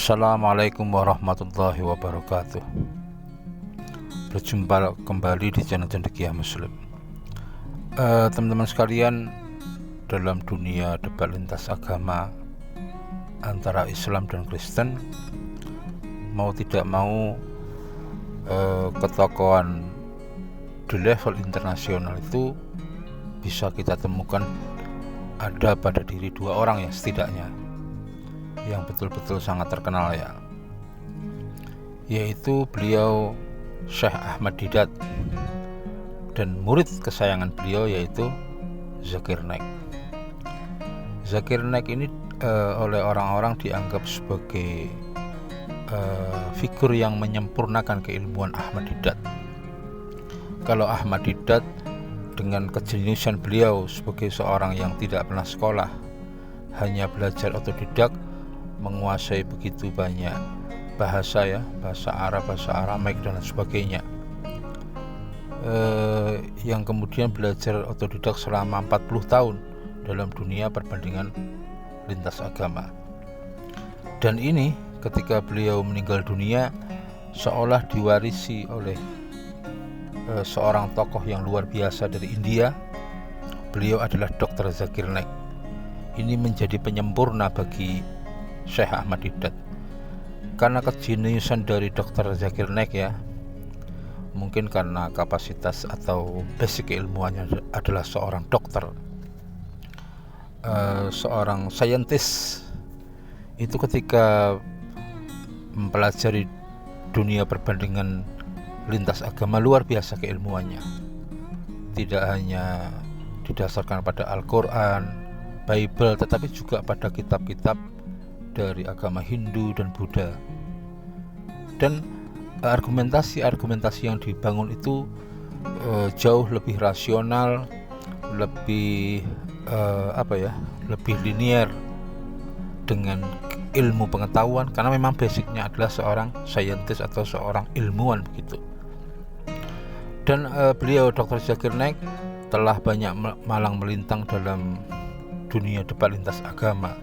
Assalamualaikum warahmatullahi wabarakatuh. Berjumpa kembali di channel Cendekia Muslim. Teman-teman sekalian, dalam dunia debat lintas agama antara Islam dan Kristen, mau tidak mau ketokohan di level internasional itu bisa kita temukan ada pada diri dua orang ya setidaknya, yang betul-betul sangat terkenal ya, yaitu beliau Syekh Ahmad Didat dan murid kesayangan beliau yaitu Zakir Naik. Zakir Naik ini oleh orang-orang dianggap sebagai figur yang menyempurnakan keilmuan Ahmad Didat. Kalau Ahmad Didat dengan kejeniusan beliau sebagai seorang yang tidak pernah sekolah, hanya belajar otodidak, menguasai begitu banyak bahasa ya, bahasa Arab, bahasa Aramaik dan sebagainya, yang kemudian belajar otodidak selama 40 tahun dalam dunia perbandingan lintas agama. Dan ini ketika beliau meninggal dunia seolah diwarisi oleh seorang tokoh yang luar biasa dari India. Beliau adalah Dr. Zakir Naik. Ini menjadi penyempurna bagi Syekh Ahmad Didat, karena kejeniusan dari Dr. Zakir Naik ya, mungkin karena kapasitas atau basic keilmuannya adalah seorang dokter, seorang saintis. Itu ketika mempelajari dunia perbandingan lintas agama, luar biasa keilmuannya. Tidak hanya didasarkan pada Al-Quran, Bible, tetapi juga pada kitab-kitab dari agama Hindu dan Buddha. Dan argumentasi yang dibangun itu jauh lebih rasional, lebih lebih linier dengan ilmu pengetahuan, karena memang basicnya adalah seorang saintis atau seorang ilmuwan begitu. Dan beliau Dr. Zakir Naik telah banyak malang melintang dalam dunia debat lintas agama,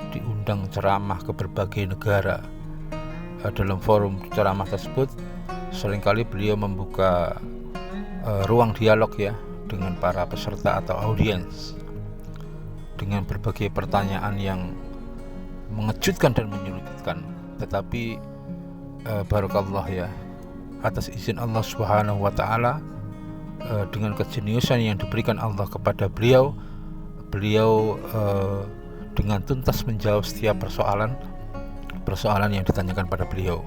diundang ceramah ke berbagai negara. Dalam forum ceramah tersebut seringkali beliau membuka ruang dialog ya dengan para peserta atau audiens dengan berbagai pertanyaan yang mengejutkan dan menyulitkan. Tetapi barakallah ya, atas izin Allah Subhanahu wa taala, dengan kejeniusan yang diberikan Allah kepada beliau dengan tuntas menjawab setiap persoalan yang ditanyakan pada beliau.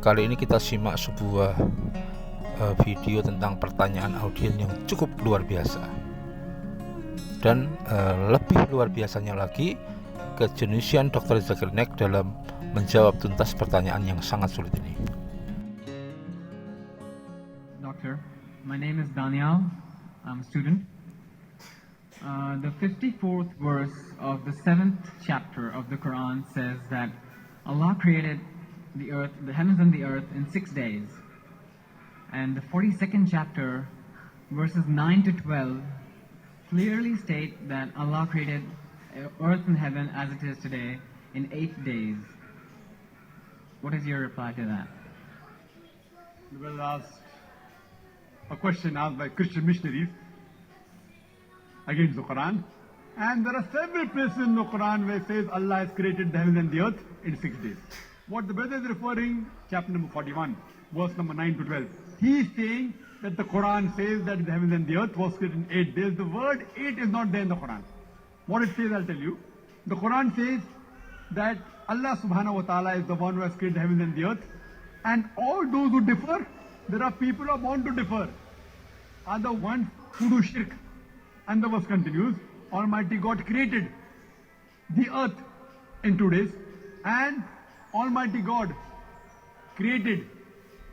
Kali ini kita simak sebuah video tentang pertanyaan audiens yang cukup luar biasa. Dan lebih luar biasanya lagi, kejeniusan Dr. Zakir Naik dalam menjawab tuntas pertanyaan yang sangat sulit ini. Doctor, my name is Daniel. I'm a student. The 54th verse of the 7th chapter of the Quran says that Allah created the earth, the heavens and the earth in 6 days. And the 42nd chapter, verses 9 to 12, clearly state that Allah created earth and heaven as it is today in 8 days. What is your reply to that? Well asked, a question asked by Christian missionaries against the Quran, and there are several places in the Quran where it says Allah has created the heavens and the earth in 6 days. What the brother is referring, chapter number 41, verse number 9 to 12. He is saying that the Quran says that the heavens and the earth was created in 8 days. The word 8 is not there in the Quran. What it says, I'll tell you. The Quran says that Allah subhanahu wa ta'ala is the one who has created the heavens and the earth, and all those who differ, there are people who are born to differ, are the ones who do shirk. And the verse continues, Almighty God created the earth in 2 days, and Almighty God created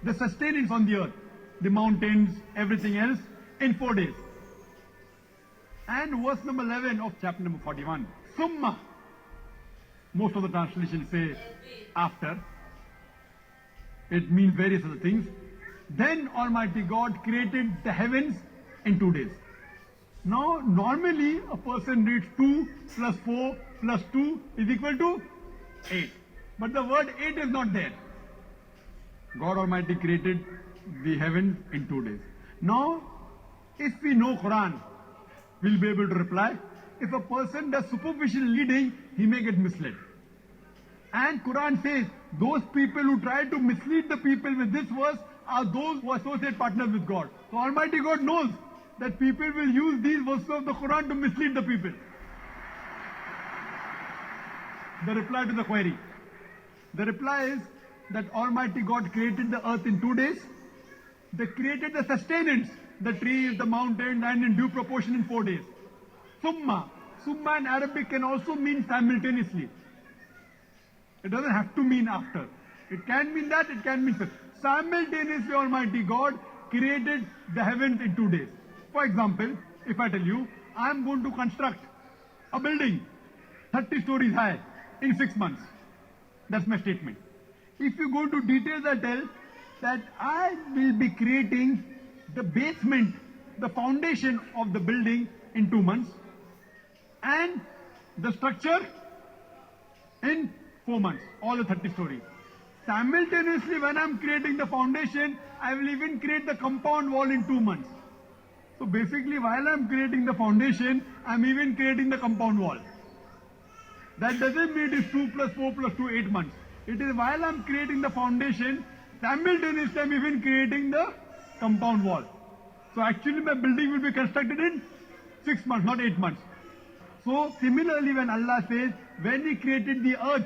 the sustenance on the earth, the mountains, everything else, in 4 days. And verse number 11 of chapter number 41, Summa, most of the translations say after, it means various other things. Then Almighty God created the heavens in 2 days. Now, normally a person reads 2 plus 4 plus 2 is equal to 8. But the word it is not there. God Almighty created the heavens in 2 days. Now, if we know Quran, we'll be able to reply. If a person does superficial reading, he may get misled. And Quran says, those people who try to mislead the people with this verse are those who associate partners with God. So Almighty God knows that people will use these verses of the Quran to mislead the people. The reply to the query. The reply is that Almighty God created the earth in 2 days. They created the sustenance, the trees, the mountains, and in due proportion in 4 days. Summa. Summa in Arabic can also mean simultaneously. It doesn't have to mean after. It can mean that, it can mean simultaneously Almighty God created the heavens in 2 days. For example, if I tell you, I am going to construct a building 30 stories high in 6 months. That's my statement. If you go into details, I tell that I will be creating the basement, the foundation of the building in 2 months, and the structure in 4 months, all the 30 stories. Simultaneously, when I'm creating the foundation, I will even create the compound wall in 2 months. So basically, while I'm creating the foundation, I'm even creating the compound wall. That doesn't mean it is 2 plus 4 plus 2, 8 months. It is while I'm creating the foundation, simultaneously I'm even creating the compound wall. So actually my building will be constructed in 6 months, not 8 months. So similarly, when Allah says, when He created the earth,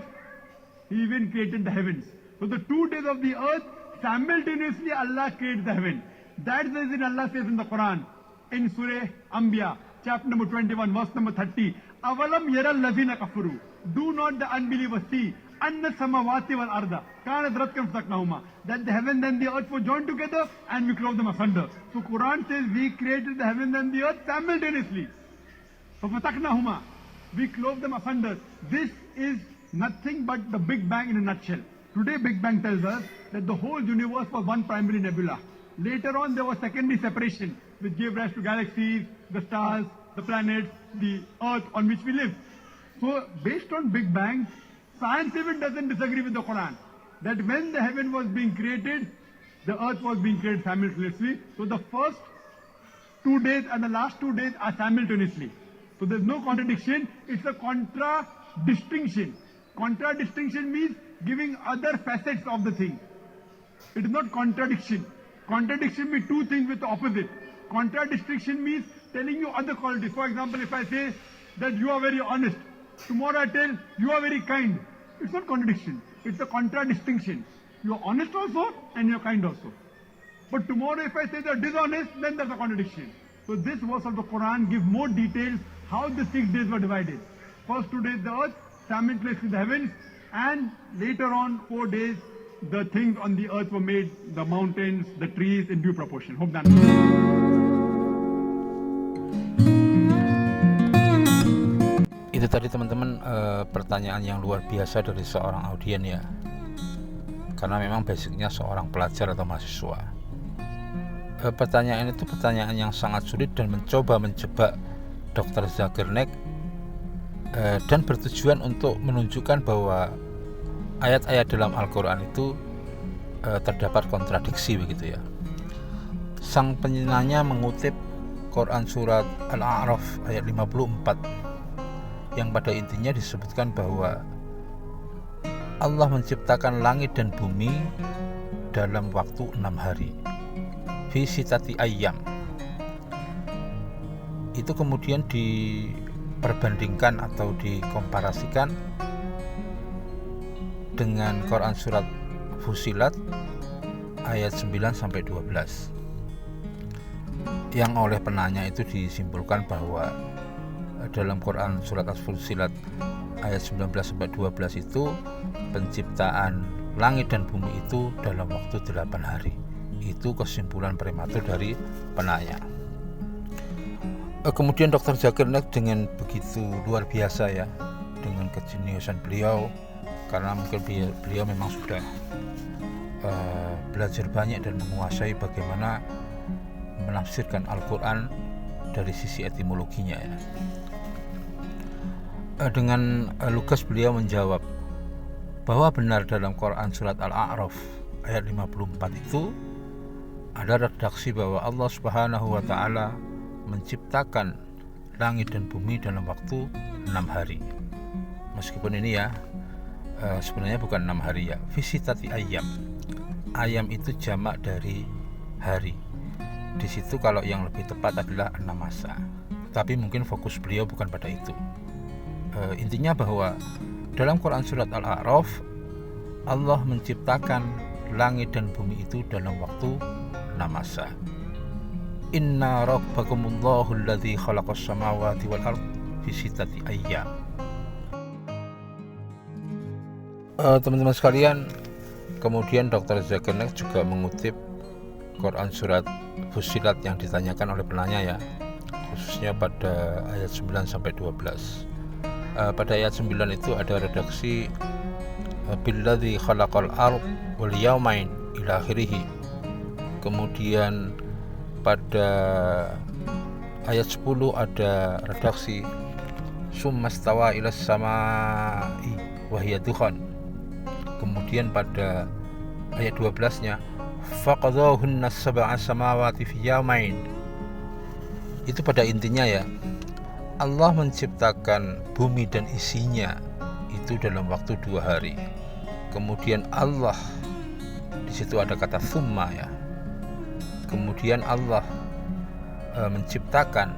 He even created the heavens. So the 2 days of the earth, simultaneously Allah created the heaven. That is the reason Allah says in the Quran, in Surah Anbiya, chapter number 21, verse number 30, Avalam yaral lazina kafaru. Do not the unbelievers see anna samawati wal arda kanat ratkan fasaknahuma, that the heaven and the earth were joined together and we clove them asunder. So Quran says we created the heaven and the earth simultaneously. So fasaknahuma, we clove them asunder. This is nothing but the Big Bang in a nutshell. Today Big Bang tells us that the whole universe was one primary nebula. Later on there was secondary separation, which gave rise to galaxies, the stars, the planets, the earth on which we live. So based on Big Bang, science even doesn't disagree with the Quran, that when the heaven was being created, the earth was being created simultaneously. So the first 2 days and the last 2 days are simultaneously. So there's no contradiction, it's a contradistinction. Contradistinction means giving other facets of the thing. It is not contradiction. Contradiction means two things with the opposite. Contradistinction means telling you other qualities. For example, if I say that you are very honest, tomorrow I tell you are very kind. It's not contradiction. It's a contradistinction. You are honest also and you are kind also. But tomorrow if I say they are dishonest, then there's a contradiction. So this verse of the Quran gives more details how the 6 days were divided. First 2 days the earth, simultaneously the heavens, and later on 4 days the things on the earth were made, the mountains, the trees in due proportion. Hope that. Itu tadi teman-teman pertanyaan yang luar biasa dari seorang audien ya, karena memang basicnya seorang pelajar atau mahasiswa. Pertanyaan itu pertanyaan yang sangat sulit dan mencoba menjebak Dr. Zakir Naik, dan bertujuan untuk menunjukkan bahwa ayat-ayat dalam Al-Quran itu terdapat kontradiksi begitu ya. Sang penanya mengutip Quran surat Al-A'raf ayat 54 yang pada intinya disebutkan bahwa Allah menciptakan langit dan bumi dalam waktu 6 hari, fi sitati ayyam. Itu kemudian diperbandingkan atau dikomparasikan dengan Quran surat Fusilat ayat 9-12 yang oleh penanya itu disimpulkan bahwa dalam Quran surat Fusilat ayat 19-12 itu penciptaan langit dan bumi itu dalam waktu 8 hari. Itu kesimpulan prematur dari penanya. Kemudian Dr. Zakir Naik dengan begitu luar biasa ya, dengan kejeniusan beliau, karena mungkin beliau memang sudah belajar banyak dan menguasai bagaimana menafsirkan Al-Quran dari sisi etimologinya ya. Dengan lugas beliau menjawab bahwa benar dalam Quran surat Al-A'raf ayat 54 itu ada redaksi bahwa Allah Subhanahu wa Ta'ala menciptakan langit dan bumi dalam waktu 6 hari. Meskipun ini ya sebenarnya bukan 6 hari ya, visitati ayam. Ayam itu jamak dari hari. Di situ kalau yang lebih tepat adalah 6 masa. Tapi mungkin fokus beliau bukan pada itu. Intinya bahwa dalam Quran surat Al-A'raf Allah menciptakan langit dan bumi itu dalam waktu 6 masa. Inna rabbakumullahu alladzi khalaqas samawati wal ard fi sittati ayyam. Teman-teman sekalian, kemudian Dr. Zakir Naik juga mengutip Quran surat Fussilat yang ditanyakan oleh penanya ya, khususnya pada ayat 9 sampai 12. Pada ayat 9 itu ada redaksi billadzi khalaqal ard wal yawmain ila akhirih. Kemudian pada ayat 10 ada redaksi summastawa ilas samai wa hiya dukhan. Kemudian pada ayat 12-nya faqadahunna sab'a samawati fi yawmain. Itu pada intinya ya, Allah menciptakan bumi dan isinya itu dalam waktu 2 hari. Kemudian Allah, di situ ada kata summa ya. Kemudian Allah menciptakan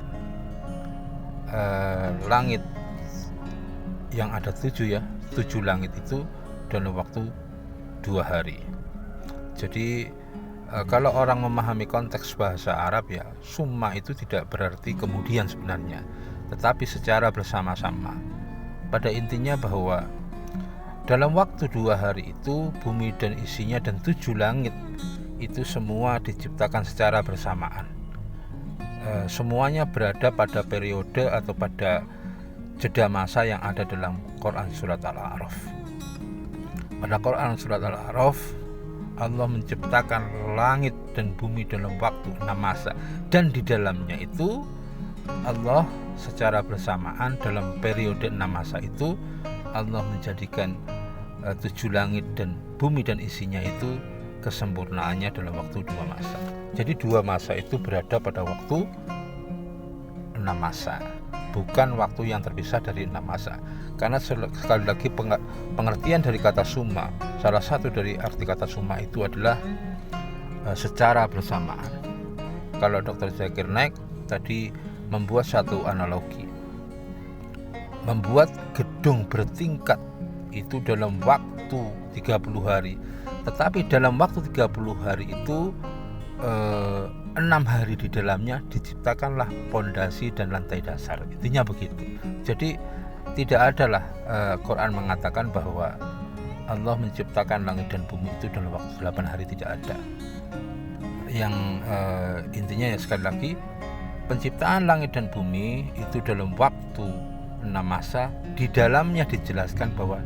langit yang ada 7 ya, 7 langit itu dalam waktu 2 hari. Jadi kalau orang memahami konteks bahasa Arab ya, summa itu tidak berarti kemudian sebenarnya, tetapi secara bersama-sama. Pada intinya bahwa dalam waktu 2 hari itu bumi dan isinya dan 7 langit itu semua diciptakan secara bersamaan. Semuanya berada pada periode atau pada jeda masa yang ada dalam Quran surat Al-A'raf. Pada Quran surat Al-A'raf Allah menciptakan langit dan bumi dalam waktu 6 masa, dan di dalamnya itu Allah secara bersamaan dalam periode 6 masa itu Allah menjadikan 7 langit dan bumi dan isinya itu kesempurnaannya dalam waktu 2 masa. Jadi 2 masa itu berada pada waktu 6 masa, bukan waktu yang terpisah dari 6 masa. Karena sekali lagi pengertian dari kata summa, salah satu dari arti kata summa itu adalah secara bersamaan. Kalau Dr. Zakir Naik tadi membuat satu analogi, membuat gedung bertingkat itu dalam waktu 30 hari, tetapi dalam waktu 30 hari itu 6 hari di dalamnya diciptakanlah pondasi dan lantai dasar. Intinya begitu. Jadi tidak adalah Quran mengatakan bahwa Allah menciptakan langit dan bumi itu dalam waktu 8 hari, tidak ada. Yang intinya ya sekali lagi, penciptaan langit dan bumi itu dalam waktu 6 masa, di dalamnya dijelaskan bahwa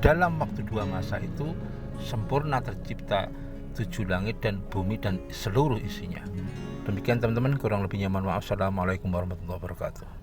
dalam waktu 2 masa itu sempurna tercipta 7 langit dan bumi dan seluruh isinya. Demikian teman-teman, kurang lebihnya mohon maaf. Assalamualaikum warahmatullahi wabarakatuh.